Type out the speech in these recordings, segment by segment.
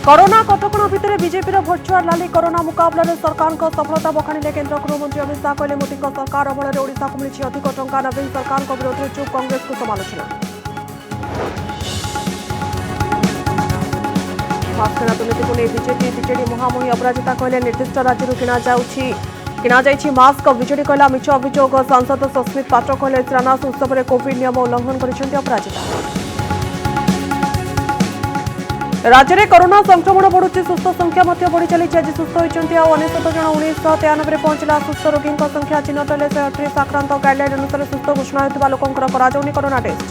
Corona कटकणा भितर BJP virtual rally corona मुकाबला सरकार सफलता बखाणिले केन्द्र गृहमंत्री अमित शाह कहले मोदी सरकार अमल ओडिशा को मिली अधिक टंका नवीन सरकार विरोध में चुप कांग्रेस को समालोचना मास्क दुर्नीति को नहीं बीजेडी मुहांमुही अपराजिता कहले निर्दिष्ट राज्य किणा मास्क विजेडी कहला मिछ अभियोग सांसद सस्मित पात्र कहले श्रानास उत्सव में कोविड नियम उल्लंघन कर अपराजिता राज्य में कोरोना संक्रमण बढ़ुची सुस्थ संख्या बढ़ी चली आज सुस्थ होती 99 जन 1993 पहुंचला सुस्थ रोगी संख्या चिन्हट हेले 138 आक्रांत गाइडलाइन अनुसार सुस्थ घोषणा होता लोकंर कराଯାଉନି कोरोना टेस्ट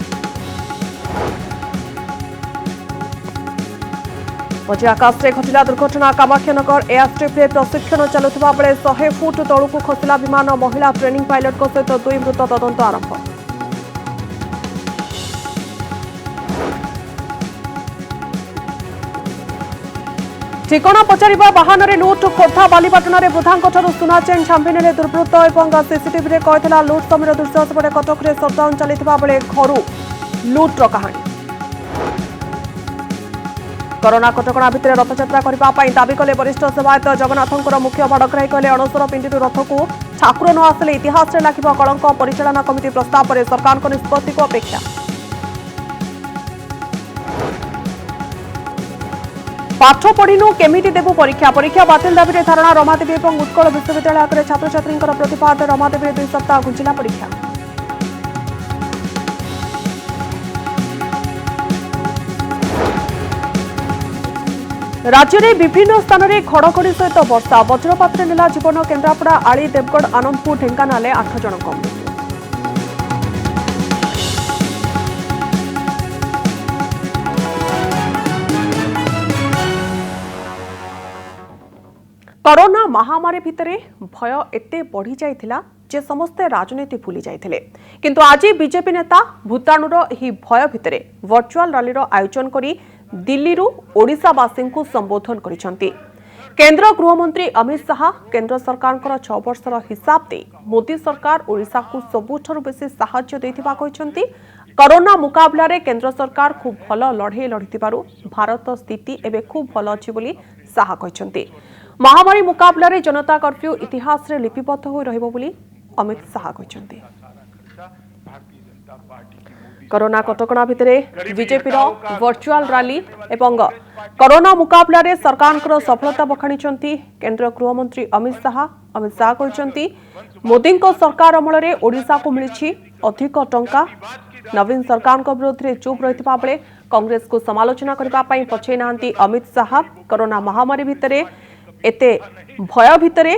मझी आकाश में घटिला दुर्घटना कामाख्यानगर एयरस्ट्रिप्रे प्रशिक्षण चलुवा बेले 100 फुट तलू खसला विमान महिला ट्रेनिंग पायलट सहित 2 मृत तदंत आरंभ ठिकଣା पचारिबा बाहन में लुट खोर्धा बालीपाटना वृद्धा सुना चेन छांपिने दुर्वृत्त और सीसीटीवी कहला लुट समय दृश्य सेपटे कटक में सटडाउन चलता बेले घर लुट्र कहानी कोरोना कटकणा भितर रथयात्रा करने दाबी कले वरिष्ठ सेवायत जगन्नाथंकर मुख्य बड़ग्राही कहले अणसर पिंडी रथ को ठाकुर न आसिले इतिहास में लागिब कलंक परिचालना कमिटी प्रस्ताव पर सरकार निष्पत्ति को अपेक्षा पाठ पढ़िनु केमिति देबु परीक्षा परीक्षा बातिल दाबी धारणा रमादेवी और उत्कल विश्वविद्यालय आगे छात्र छात्री प्रतिवाद रमादेवी 2 सप्ताह घुंचिला परीक्षा राज्य में विभिन्न स्थान में घड़घड़ी सहित वर्षा वज्रपात नेला जीवन केन्द्रापड़ा आली देवगढ़ आनंदपुर ढेंकानाल 8 जनक मृत्यु कोरोना महामारी भितरे भय एते बढ़ी जाइथिला जे समस्ते राजनीति भूली जाइथिले किंतु आज बीजेपी नेता भूताणुर ही भय भितरे वर्चुअल रैली आयोजन करी दिल्ली ओडिशावासी को संबोधन करिसंती केंद्र गृहमंत्री अमित शाह केंद्र सरकार 6 वर्षर हिसाब दे मोदी सरकार ओडिशा को सबुठारु बेसी सहायता देथिबा कहिसंती कोरोना मुकाबला रे केंद्र सरकार खूब भल लड़े लड़िथिबारु भारत स्थिति एबे खूब भल अछि बोली शाह कहिसंती महामारी मुकाबला रे जनता कर्फ्यू इतिहास रे लिपिबद्ध होई रहिबो बोली अमित शाह कहिसंती कोरोना कटकणा भितरे बीजेपी वर्चुअल रैली एवं कोरोना मुकाबला रे सरकार सफलता बखाणी केंद्र गृहमंत्री अमित शाह कहिसंती मोदी सरकार अमल रे ओडिशा को मिली अधिक टंका नवीन सरकार विरोध में चुप रही बेले कांग्रेस को समालोचना करने पछे नांती अमित शाह कोरोना महामारी भितरे एते भय भितरे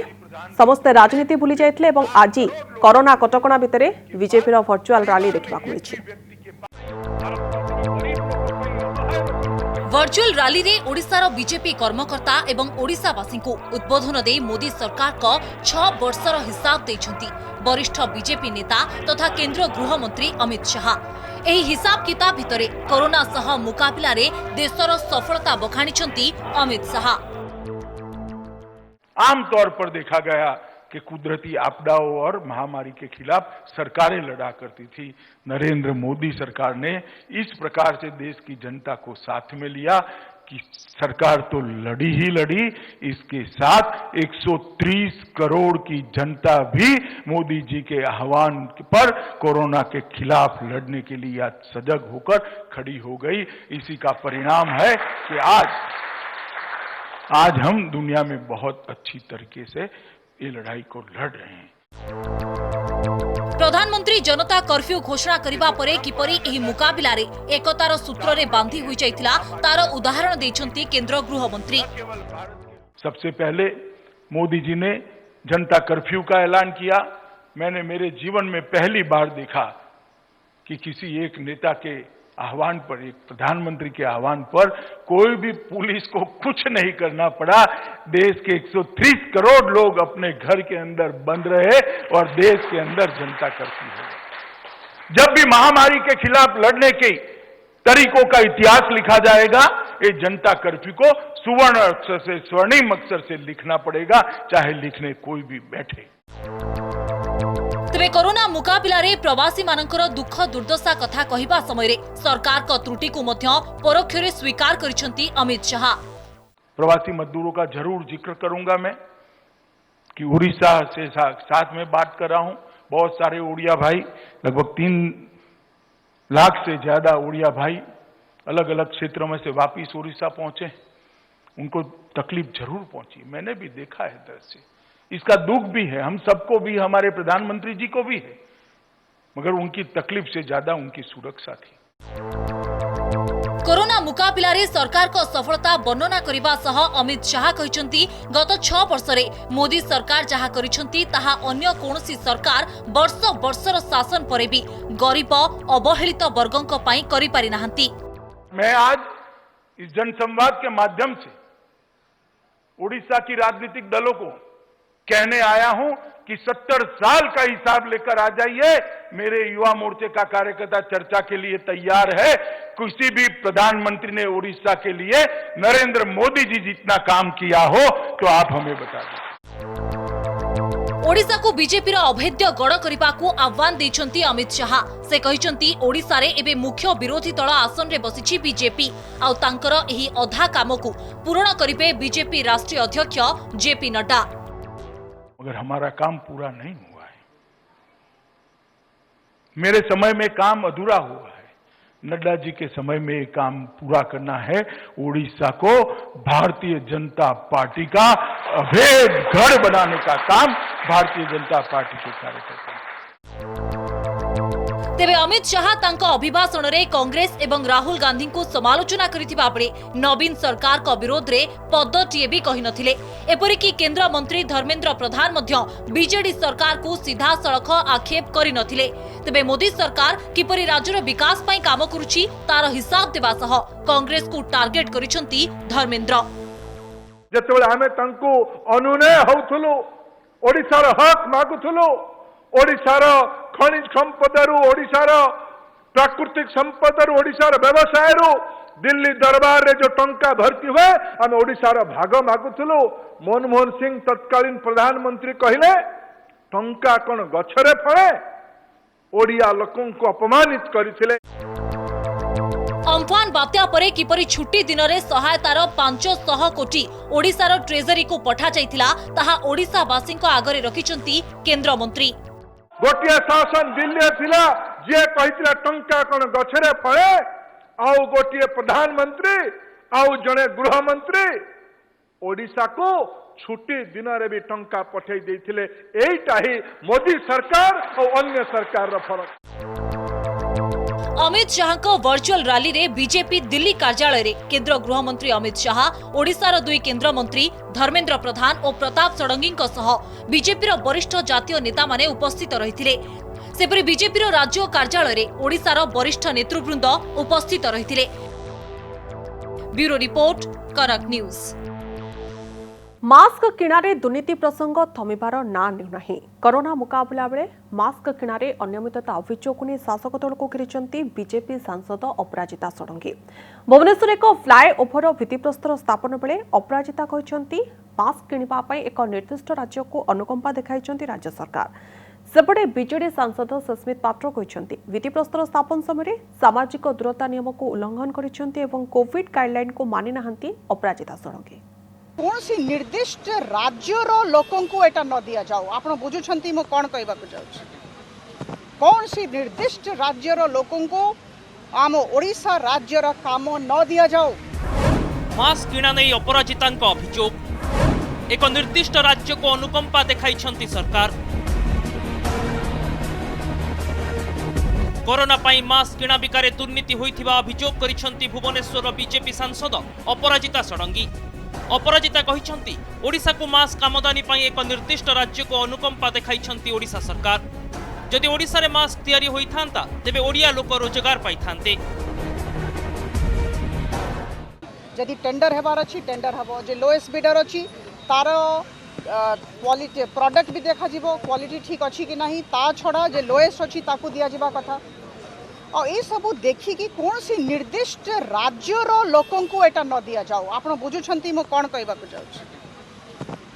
समस्त राजनीति भूली जाइथिले एवं आज कोरोना कटकणा भितरे बीजेपी वर्चुअल रैली देखा मिली वर्चुअल रैली रे ओडिशार बीजेपी कर्मकर्ता एवं ओडिशावासी को उद्बोधन दे मोदी सरकार को 6 वर्षर हिसाब देछंती वरिष्ठ बीजेपी नेता तथा केंद्र गृहमंत्री अमित शाह एही हिसाब किताब भितरे कोरोना सह मुकाबला रे देशर सफलता बखाणी अमित शाह आमतौर पर देखा गया कि कुदरती आपदाओं और महामारी के खिलाफ सरकारें लड़ा करती थी। नरेंद्र मोदी सरकार ने इस प्रकार से देश की जनता को साथ में लिया कि सरकार तो लड़ी ही लड़ी, इसके साथ 130 करोड़ की जनता भी मोदी जी के आह्वान पर कोरोना के खिलाफ लड़ने के लिए आज सजग होकर खड़ी हो गई। इसी का परिणाम है कि आज हम दुनिया में बहुत अच्छी तरीके से ये लड़ाई को लड़ रहे हैं। प्रधानमंत्री जनता कर्फ्यू घोषणा करिबा परे किपरि एही मुकाबला रे एकतार सूत्र रे बांधी होई जाइतिला तार उदाहरण दैछंती केंद्र गृहमंत्री। सबसे पहले मोदी जी ने जनता कर्फ्यू का ऐलान किया। मैंने मेरे जीवन में पहली बार देखा कि किसी एक नेता के आह्वान पर, एक प्रधानमंत्री के आह्वान पर कोई भी पुलिस को कुछ नहीं करना पड़ा। देश के 130 करोड़ लोग अपने घर के अंदर बंद रहे और देश के अंदर जनता कर्फ्यू हो। जब भी महामारी के खिलाफ लड़ने के तरीकों का इतिहास लिखा जाएगा, ये जनता कर्फ्यू को सुवर्ण अक्षर से, स्वर्णिम अक्षर से लिखना पड़ेगा, चाहे लिखने कोई भी बैठे। तेरे कोरोना मुकाबला रे प्रवासी मानकर दुख दुर्दशा कथा कहिबा समय रे सरकार को त्रुटि को मध्य परोक्ष रे स्वीकार करिसंती अमित शाह। प्रवासी मजदूरों का जरूर जिक्र करूंगा मैं कि उड़ीसा से साथ में बात कर रहा हूं। बहुत सारे उड़िया भाई, लगभग 3 लाख से ज्यादा उड़िया भाई अलग अलग क्षेत्रों में से वापिस उड़ीसा पहुंचे। उनको तकलीफ जरूर पहुंची, मैंने भी देखा है दृश्य। इसका दुख भी है, हम सबको भी, हमारे प्रधानमंत्री जी को भी है, मगर उनकी तकलीफ से ज्यादा उनकी सुरक्षा थी। कोरोना मुकाबिला रे सरकार को सफलता वर्णना करने सह अमित शाह कहते गत 6 वर्ष में मोदी सरकार जहाँ करिसेंती ताहा अन्य कौनसी सरकार वर्ष वर्षर शासन पर भी गरीब अवहेलित वर्गों पई करि पारि नाहंती। मैं आज इस जनसंवाद के माध्यम से उड़ीसा की राजनीतिक दलों को कहने आया हूं कि 70 साल का हिसाब लेकर आ जाइए। मेरे युवा मोर्चे का कार्यकर्ता चर्चा के लिए तैयार है। किसी भी प्रधानमंत्री ने उड़ीसा के लिए नरेंद्र मोदी जी जितना काम किया हो तो आप हमें बता दें। ओडिशा को बीजेपी अभेद्य गड़ करने को आह्वान देछंती अमित शाह। से कहिसंती ओडिशा रे एबे मुख्य विरोधी दल आसन रे बसिछि बीजेपी आ तांकर एही अधा काम को पूर्ण करिवे बीजेपी राष्ट्रीय अध्यक्ष जेपी नड्डा। मगर हमारा काम पूरा नहीं हुआ है। मेरे समय में काम अधूरा हुआ है। नड्डा जी के समय में ये काम पूरा करना है। उड़ीसा को भारतीय जनता पार्टी का अभेद गढ़ बनाने का काम भारतीय जनता पार्टी के कार्यकर्ता। तेबे अमित शाह तांको अभिभाषण रे कांग्रेस एवं राहुल गांधी को समालोचना करिथिबा बेले नवीन सरकार को विरोध रे पदटिए भी कहि नथिले। एपरिकी केंद्र मंत्री धर्मेंद्र प्रधान मध्य बीजेडी सरकार को सीधा सड़क आक्षेप करि नथिले। तेबे मोदी सरकार किपरि राज्यर विकास पई काम करूची तार हिसाब देबा सह कांग्रेस को टार्गेट करिसंती धर्मेंद्र। जेतेबेले आमे तांको अनुनय होउथलो, ओडिसार हक मागुथलो, ओडिसार खनिज संपदारू, ओडिसार प्राकृतिक संपदारू, ओडिसार व्यवसाय दिल्ली दरबार रे जो टंका भर्ती हुए आम ओडिसार भाग मागुथलो। मनमोहन सिंह तत्कालीन प्रधानमंत्री कहले टंका कौन गछरे फळे, ओडिया लोकों को अपमानित करथिले। अम्फान बात्या परे किपरि छुट्टी दिन रे सहायतार 500 कोटी ओडिसार ट्रेजरी को पठा जाइथिला ताहा ओडिसावासी आगरे रखिचंती केंद्र मंत्री। गोटिया शासन दिल्ली थिला जे कहिथिला टंका कौन गछरे फळे, आउ गोटिए प्रधानमंत्री आउ जणे गृह मंत्री ओडिसा को छुट्टी दिन रे भी टंका पठै देथिले। एइटा ही मोदी सरकार और अन्य सरकार रो फरक। अमित शाह को वर्चुअल रैली रे बीजेपी दिल्ली कार्यालय रे केंद्र गृह मंत्री अमित शाह, ओडिशार 2 केंद्र मंत्री धर्मेंद्र प्रधान और प्रताप षडंगी सह बीजेपी वरिष्ठ जातीय नेता माने उपस्थित रहिथिले। सेपरि बीजेपी राज्य कार्यालय रे ओडिशार वरिष्ठ नेतृवृंद उपस्थित रहिथिले। ब्यूरो रिपोर्ट, कनक न्यूज। मास्क किणारे दुर्नीति प्रसंग थमिबार ना नहीं। कोरोना मुकाबला बेले मास्क किणारे अनियमितता अभियोग नहीं शासक दल को घेरी बीजेपी सांसद अपराजिता षडंगी। भुवनेश्वर एक फ्लाएओभर भित्तिप्रस्तर स्थापन बेले अपराजिता कहते मास्क किणवाई एक निर्दिष्ट राज्य को अनुकंपा देखाई राज्य सरकार। सेपटे बीजेडी सांसद सस्मित पात्र कहते भित्तिप्रस्तर स्थापन समय सामाजिक दूरता नियम को उल्लंघन कर कोविड गाइडलाइन को मानि नाहंती अपराजिता षडंगी। कौन सी निर्दिष्ट राज्यर लोकों को एटा न दिया जाओ। आप बुझुछंती मो कौन कहबा को जाउछ। कौन सी निर्दिष्ट राज्यर लोकों को आम ओडिशा राज्यर काम न दिया जाओ। मास्क किणा नहीं अपराजितांक अभियोग। एक निर्दिष्ट राज्य को अनुकंपा देखाइछंती सरकार। कोरोना पाई मास्क किणा बिकारे दुर्नीति होइथिबा अभियोग करिछंती भुवनेश्वर बीजेपी सांसद अपराजिता षडंगी। अपराजिता कहिछंती ओडिशा को मास्क आमदानी पाई एक निर्दिष्ट राज्य को अनुकंपा देखाइछंती ओडिशा सरकार। जदि ओडिशा रे मास्क तैयारी होइथांता तेबे ओडिया लोक रोजगार पाइथांते। जदि टेंडर हेबार अछि टेंडर हबो, जे लोएस्ट बिडर अछि तार क्वालिटी प्रोडक्ट भी देखा जिवो, क्वालिटी ठीक अछि कि नहीं, ता छडा जे लोएस्ट अछि ताकू दिया जिबा कथा। और ये सब देखी कि कौन सी निर्दिष्ट राज्यर लोकों को एटा न दिया जाओ। आप बुझुछंती मो कौन कहबा को जाउछ।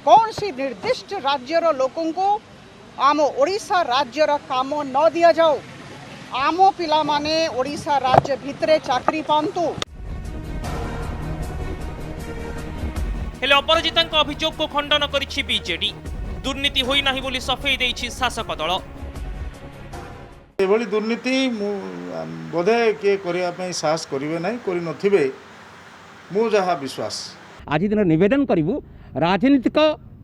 कौन सी निर्दिष्ट राज्यर लोकों को आम ओडिशा राज्यर काम न दिया जाओ। आम पिला माने ओडिशा राज्य भितरे चाकरी पांतु। हेले अपराजिताଙ୍କ अभियोग को खंडन करिछि बीजेडी। दुर्नीति होई नाही बोली सफेई देइछि शासक दल। एभली दुर्नीति बोधे किए करने साहस करेंगे ना कर नथिबे मु जहाँ विश्वास आज दिन निवेदन करूँ राजनीतिक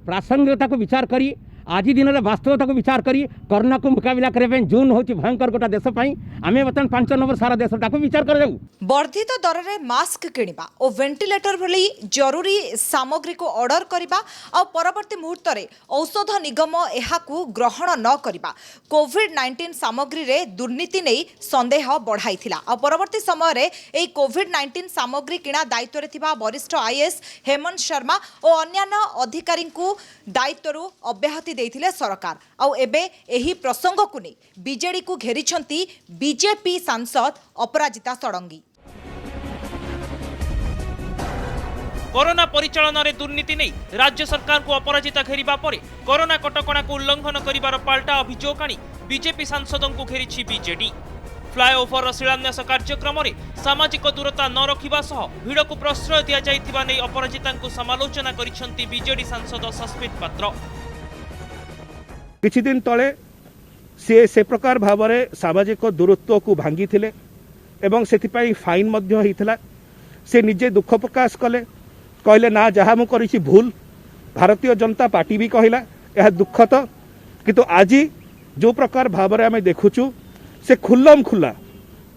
प्रासंगिकता को विचार करी आज दिन वास्तवता को विचार करी कोरोना को मुकाबला करने जून हूँ भयंकर गोटा देश आम बर्तमान 5 नंबर सारा देशटा को विचार कर वर्धित दर में मास्क किणवा और वेंटिलेटर भली जरूरी सामग्री को ऑर्डर करने और परवर्ती मुहूर्त में औषध निगम यहाकू ग्रहण न करने कोविड-19 सामग्री रे दुर्नीति नहीं संदेह बढ़ाई और परवर्ती समय कोविड-19 सामग्री किणा दायित्व रे थिबा वरिष्ठ आईएएस हेमंत शर्मा और अन्य अधिकारी दायित्व अब्याहति देथिले सरकार आउ एबे एही प्रसंग को नहीं बीजेडी को घेरिछंती बीजेपी सांसद अपराजिता षडंगी। कोरोना परिचालन रे दुर्नीति नहीं राज्य सरकार को अपराजिता घेरिबा परे कोरोना कटकणा को उल्लंघन करिबार पाल्टा अभियोग आनी बीजेपी सांसदों को घेरिछि बीजेडी। फ्लाईओवर शिलान्यास कार्यक्रम में सामाजिक दूरता न रखिबा सह भिड़ को प्रश्रय दिया जाइथिबा नै अपराजिता को समालोचना करिछंती बीजेडी सांसद सस्मित पात्र। किछि दिन तले से प्रकार भाव में सामाजिक दूरत्व को भांगी थिले एवं सेथिपाई फाइन मध्य होइथिला। से निजे दुख प्रकाश कले कहले ना जहाँ मु करिछि भूल भारतीय जनता पार्टी भी कहला यह दुखद किंतु आज जो प्रकार भाव में आम देखुचु से खुल्लम खुला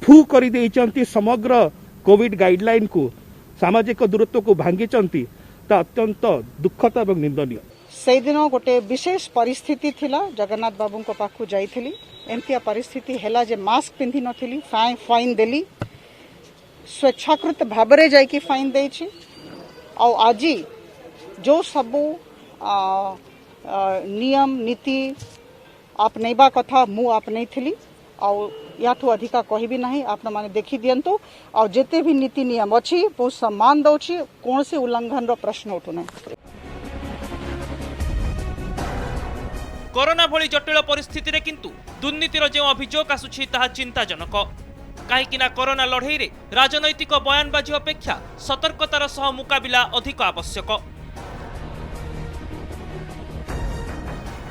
फू कर देइचंती समग्र कोविड गाइडलाइन को सामाजिक दूरत्व को भांगी अत्यंत दुखद और निंदनीय। से दिन गोटे विशेष परिस्थिति थिला जगन्नाथ बाबू को पाखु जाइथिली एमतिया परिस्थिति हैला जे मास्क पिंधि नथिली फाइन देली स्वेच्छाकृत भाबरे जाइकी फाइन देछि और आज जो सबू नियम नीति आपनैबा कथा मु आपनै थिली और याठू अधिका कहि भी नहीं आपन माने देखि दियंतु और जेते भी नीति नियम अछि बहुत सम्मान दउछि कौन से उल्लंघन रो प्रश्न उठु नहीं। कोरोना भली जटिल परिस्थिति रे किंतु दुर्नीतिर जो अभियोग आसुछि ताहा चिंताजनक कहीं कोरोना लड़ई रे राजनैतिक बयानबाजी अपेक्षा सतर्कतार सह मुकाबिला अधिक आवश्यक।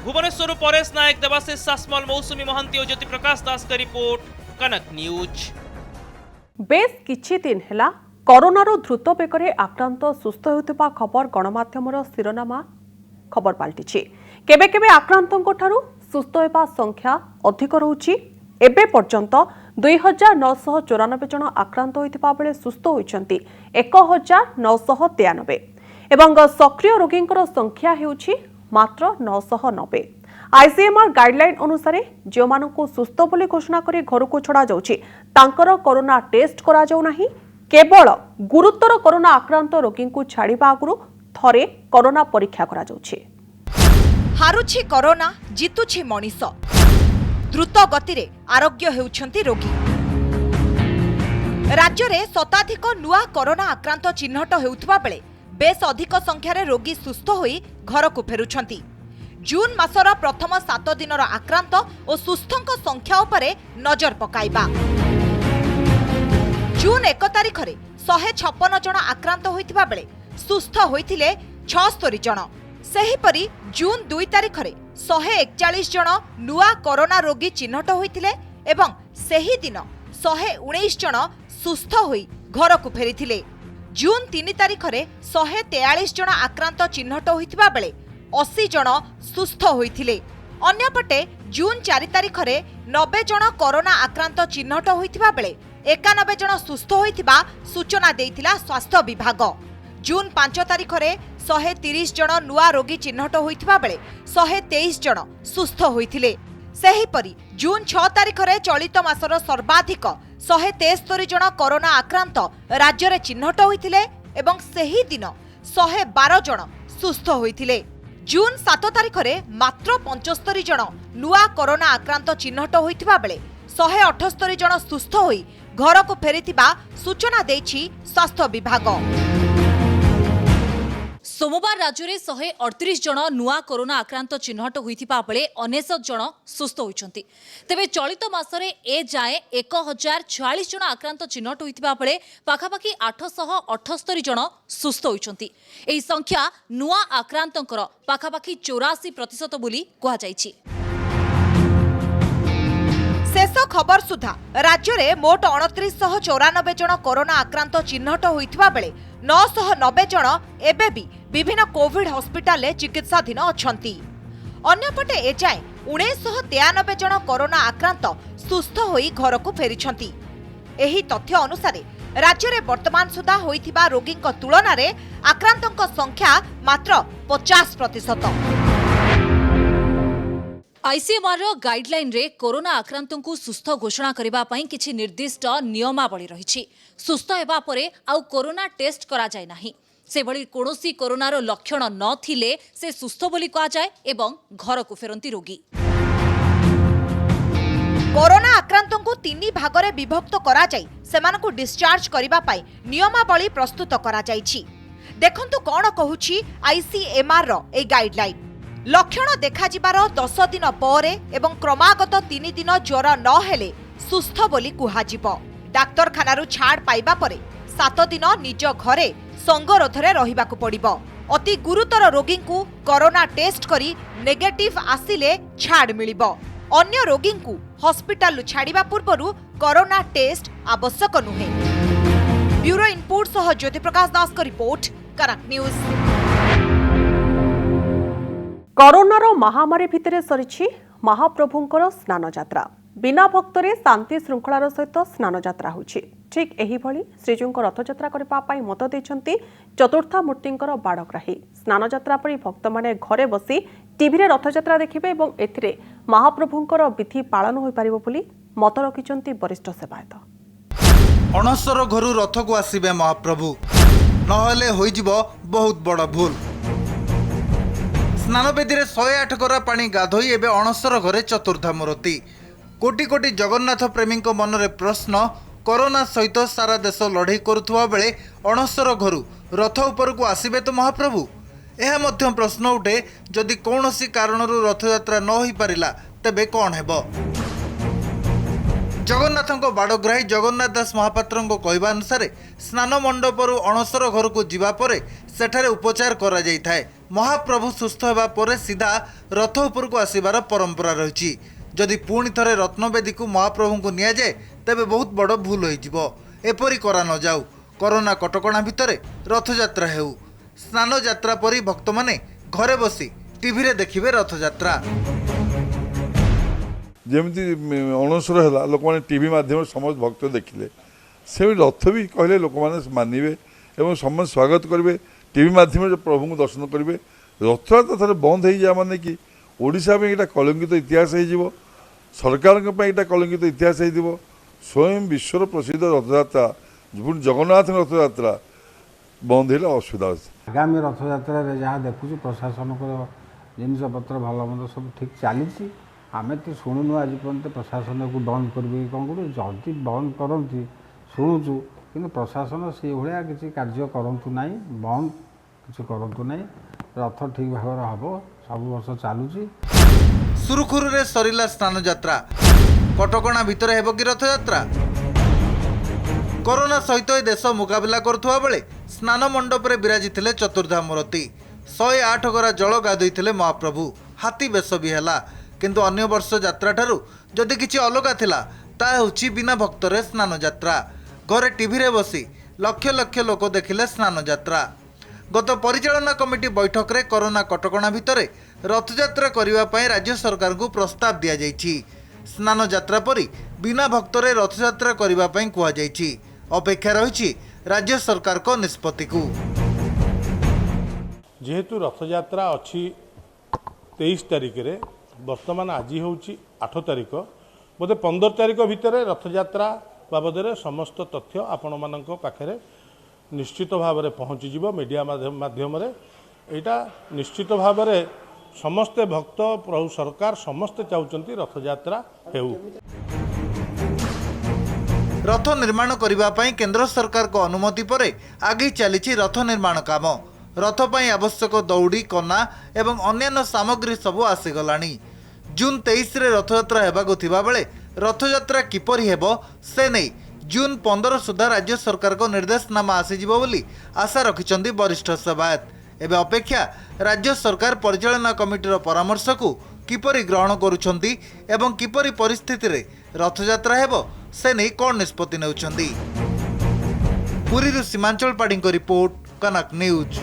भुवनेश्वर परेश नायक देवाशीष सासमल मौसुमी महांती और ज्योति प्रकाश दास का रिपोर्ट कनक न्यूज। बेस किछि दिन हेला कोरोनारो द्रुत बेगरे आक्रांत सुस्थ होउथिबा खबर गणमाध्यमर शिरोनामा खबर पाल्टिछि। केबे केबे आक्रांतों ठारू सुस्थ होबा संख्या अधिक रहुछि। एबे पर्यंत 2994 जन आक्रांत होइथिबा बेले सुस्थ होइछंती 1993 एवं सक्रिय रोगींकर संख्या हेउछि मात्र 990। आईसीएमआर गाइडलाइन अनुसार जो मानकु सुस्थ बोली घोषणा करी घर को छड़ा जाउछि तांकर कोरोना टेस्ट करा जाउ नाही। केवल गुरुतर कोरोना आक्रांत रोगी को छाड़िबा आगुरु थरे कोरोना परीक्षा करा जाउछि। हारुछि कोरोना जितुछि मनीष द्रुत गति रे आरोग्य हेउछंती रोगी। राज्य रे शताधिक नुआ कोरोना आक्रांत चिन्हट हेउथबा बेले बेस अधिक संख्यार रोगी सुस्थ होई घर को फेरुछंती। जून मासर प्रथम 7 दिनर आक्रांत और सुस्थंक संख्या उपरे नजर पकाइबा। जून 1 तारिख रे 156 जन आक्रांत होइथिबा बेले सुस्थ होइथिले 76 जन। सेहीपरि जून 2 तारिख रे 141 जन नुआ कोरोना रोगी चिन्हट होइथिले एवं सेही दिन 119 जन सुस्थ होई घर को फेरिथिले। जून 3 तारिख रे 143 जन आक्रांत चिन्हट होइथिबा बेले 80 जन सुस्थ होइथिले। अन्यपटे जून 4 तारिख रे 90 जन कोरोना आक्रांत चिन्हट होइथिबा बेले 91 जन सुस्थ होइथिबा सूचना देइथिला स्वास्थ्य विभाग। जून 5 तारिख रे 130 जन नुआ रोगी चिन्हट होइथिबा बेले 123 जन सुस्थ होइथिले। सेहीपरि जून 6 तारिख रे चलित मासर सर्वाधिक 173 जन कोरोना आक्रांत राज्य रे चिन्हट होइथिले एवं सेही दिन 112 जन सुस्थ होइथिले। जून 7 तारिख रे मात्र 75 जन नुआ कोरोना आक्रांत चिन्हट होइथिबा बेले 178 जन सुस्थ होई घर को फेरिथिबा सूचना देछि स्वास्थ्य विभाग। सोमवार राज्य में 138 जन नुआ कोरोना आक्रांत चिन्हट होता बेले 99 जन सुस्थ होती तेरे चलित मसरे ए जाए 1046 जन आक्रांत चिन्हट होता बेले पाखापाखि 878 जन सुस्थ होती यह संख्या नुआ आक्रांतर पाखापाखि 84% बोली कहुଯାଇଛି। शेष खबर सुधा राज्य में मोट 2994 जन कोरोना आक्रांत चिन्हट होता बेले 990 जन एबे भी विभिन्न कोविड हॉस्पिटल में चिकित्साधीन अछंती। अन्यपटे एजाए 1993 जन कोरोना आक्रांत सुस्थ होई घर को फेरिछंती। एही तथ्य अनुसारे राज्य में वर्तमान सुधा होइथिबा रोगीक तुलन में आक्रांतों संख्या मात्र 50%। आईसीएमआर गाइडलाइन रे कोरोना आक्रांतों को सुस्थ घोषणा करबा पई किछि निर्दिष्ट नियमावली रहिछि। सुस्थ हेबा परे आउ कोरोना टेस्ट करा जाय नाही। से भली कोनोसी कोरोनार लक्षण न थिले से सुस्थ बोली कहा जाय एवं घर को फेरंती रोगी। कोरोना आक्रांतों को 3 भागरे विभक्त करा जाय सेमानकु डिस्चार्ज करबा पई नियमावली प्रस्तुत करा जायछि। देखंतु कोन कहूछि आईसीएमआर रो ए गाइडलाइन। लक्षण देखा जिबार 10 दिन परे एवं क्रमागत 3 दिन ज्वर न हेले सुस्थ बोली कुहाजिबो। डाक्तरखानारू छाड़ पाइबा परे 7 दिन निज घरे संगरोधरे रहिबाकु पड़िबो। अति गुरुतर रोगी को कोरोना टेस्ट करी नेगेटिव आसिले छाड़ मिलिबो। अन्य रोगी को हॉस्पिटल छाड़िबा पूर्वरु कोरोना टेस्ट आवश्यक नुहे। ब्यूरो इनपुट सह ज्योति प्रकाश दास को रिपोर्ट कनक न्यूज। कोरोनार महामारी भितर सरी महाप्रभुंकर स्नान यात्रा। बिना भक्तरे शांति श्रृंखलार सहित स्नान यात्रा होछि। ठीक एही भली श्रीजीउंको रथयात्रा करबा पई मत देछंती चतुर्था मूर्तिंकर बाड़ग्राही। स्नान यात्रा परि भक्त माने घरे बसी टीवी रे रथयात्रा देखिबे एवं एथिरे महाप्रभुंकर विधि पालन होई परिबो बोली मत रखिचंती वरिष्ठ सेवायत। अणसर घरु रथ को आसीबे महाप्रभु, नहले होइजिबो बहुत बड़ भूल। स्नान बेदी 108 गरा पानी गाधोई एवं अणसर घरे चतुर्धा मूर्ति। कोटी कोटी जगन्नाथ प्रेमी मनरे प्रश्न, कोरोना सहित सारा देश लड़ाई करुवा बेले अणसर घरु रथ उपर को आसबे तो महाप्रभु। यह मध्य प्रश्न उठे, जदि कौनसी कारणरू रथयात्रा न हो पारिला तेबे कौन हेबो। जगन्नाथ बाड़ग्राही जगन्नाथ दास महापात्र कहवा अनुसार स्नान मंडपरू अणसर घर को जीवा परे सेठारे उपचार करा जाई थाए। महाप्रभु सुस्थ होगा परे सीधा रथ उपर को आसीबार परंपरा रही। जदि पुणी थरे रत्नवेदी को महाप्रभु को निया जाए तेबे बहुत बड़ भूल हो एपरी करा न जाऊ। कोरोना कटकणा भितर रथयात्रा हेउ। स्नान यात्रा परी भक्त माने घरे बसी टीवी रे देखिबे रथयात्रा। जमती अणसर है लोक मैंने टीवी माध्यम समस्त भक्त देखिले से रथ भी कहले लोक मैंने मानवे और समस्त स्वागत करेंगे। टीवी माध्यम प्रभु को दर्शन करेंगे। रथयात्रा थे बंद हो जाए माने कि ओडिशा में यहाँ कलंकित इतिहास हो, सरकार यहाँ कलंकित इतिहास हो। स्वयं विश्वर प्रसिद्ध रथयात्रा पुणी जगन्नाथ रथयात्रा बंद है असुविधा। आगामी रथयात्रा जहाँ देखु प्रशासन को जिनपतर भल मंद सब ठीक चली। आम तो शुणुनु आज पर्यंत प्रशासन को बंद करेंगे कौन करूँ, जदि बंद करती शुणुचु कि प्रशासन से भाया किसी कार्य करूँ ना, बंद किसी करूँ ना। रथ ठीक भाव हम सब वर्ष चलुची। सुरुखुरु रे सरिला स्नान यात्रा। कटकणा भितर हेब कि रथयात्रा। कोरोना सहित देश मुकाबला करुवा बेले स्नान मंडप रे विराजी थिले चतुर्धा मूर्ति। 108 गरा जल गाधोई महाप्रभु। हाथी बेश भी है, किंतु अन्य वर्ष यात्रा ठारू जदि किछि अलगा थिला ता होछि बिना भक्तरे स्नान यात्रा। घरे टीवी रे बसी लक्ष लक्ष लोक देखिले स्नान यात्रा। गत परिचालना कमिटी बैठक रे कोरोना कटकणा भितर रथयात्रा करने पई राज्य सरकार को प्रस्ताव दिया जाइछि। स्नान यात्रा परी बिना भक्तरे रथयात्रा करने पई कुआ जाइछि। अपेक्षा रही राज्य सरकार को निष्पत्ति को। जेहेतु रथयात्रा अच्छी 23 तारिख रे, वर्तमान आज हूँ 8 तारिख, बोधे 15 तारिख भितर रथयात्रा बाबद समस्त तथ्य आपण मानक पाखरे निश्चित भाव में पहुँचीज मीडिया माध्यम यहाँ निश्चित भाव में समस्ते भक्त प्रभु सरकार समस्ते चाहते रथयात्रा हेउ। रथ निर्माण करने केंद्र सरकार को अनुमति पर आगे चली रथ निर्माण काम। रथ ପାଇଁ आवश्यक दौड़ी कना एवं अन्यान्य सामग्री सबू आसीगलानी। जून 23 रे रथयात्रा हेबाकु थिबा बेले रथयात्रा किपरि हेबो से नहीं जून 15 सुधा राज्य सरकार को निर्देशनामा आसीजिबो बोली आशा रखिछन्ती वरिष्ठ सेवायत। एबे अपेक्षा राज्य सरकार परिचालना कमिटीर परामर्श को किपरि ग्रहण करुछन्ती एवं किपरि परिस्थिति रे रथयात्रा हेबो से नहीं कोन निष्पत्ति नेउछन्ती। पुरी सीमांचल पाढ़ी रिपोर्ट, कनक न्यूज।